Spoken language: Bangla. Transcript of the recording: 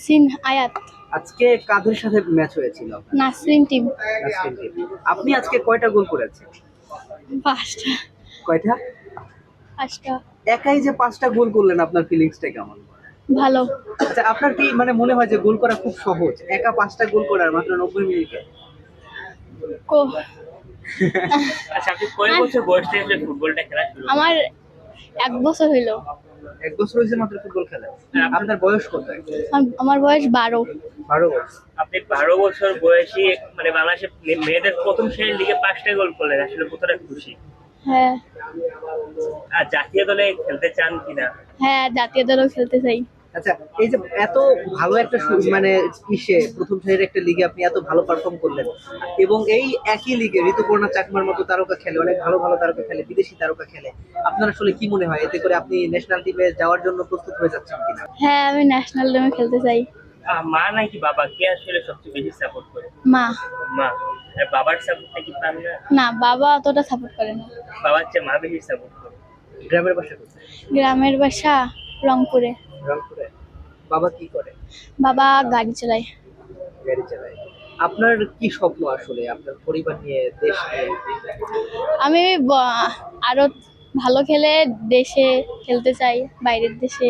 নাসরিন আয়াত। আজকে কাদের সাথে ম্যাচ হয়েছিল? নাসরিন টিম। নাসরিন টিম। আপনি আজকে কয়টা গোল করেছেন? 5টা। কয়টা? 5টা। একাই যে 5টা গোল করলেন, আপনার ফিলিংসটা কেমন? ভালো। আচ্ছা, আপনার কি মানে মনে হয় যে গোল করা খুব সহজ, একা 5টা গোল করার মাত্র 90 মিনিটে? কো আচ্ছা, আপনি কয় বছর বয়স থেকে আসলে ফুটবলটা খেলা শুরু করেছেন? আমার 1 বছর হইলো। 1 বছর হয়েছে মাত্র ফুটবল খেলা? আপনার বয়স কত? আমার বয়স 12। 12 বছর। আপনি 12 বছর বয়সী মানে বাংলাদেশে মেয়েদের প্রথম শ্রেণীর লিগে 5টা গোল করলেন, আসলে কতটা খুশি? হ্যাঁ। আর জাতীয় দলে খেলতে চান কিনা? হ্যাঁ, জাতীয় দলও খেলতে চাই। আচ্ছা, এই যে এত ভালো একটা মানে প্রথম শ্রেণীর একটা লিগে আপনি এত ভালো পারফর্ম করলেন, এবং এই একই লিগে ঋতুপর্ণা চাকমার মতো তারকা খেলে, অনেক ভালো ভালো তারকা খেলে, বিদেশি তারকা খেলে, আপনার আসলে কি মনে হয় এতে করে আপনি ন্যাশনাল টিমে যাওয়ার জন্য প্রস্তুত হয়ে যাচ্ছেন কিনা? হ্যাঁ, আমি ন্যাশনাল টিমে খেলতে চাই। মা নাকি বাবা, কে আসলে সবচেয়ে বেশি সাপোর্ট করে? মা। মা। আর বাবার সাপোর্টটা কি পান না? না, বাবা অতটা সাপোর্ট করে না। বাবার চেয়ে মা বেশি সাপোর্ট করে। গ্রামের বাসা কোথায়? গ্রামের বাসা রংপুরে। রংপুরে। বাবা কি করে? বাবা গাড়ি চালায়। গাড়ি চালায়। আপনার কি স্বপ্ন আসলে আপনার পরিবার নিয়ে, দেশ নিয়ে? আমি আরো ভালো খেলে দেশে খেলতে চাই, বাইরের দেশে।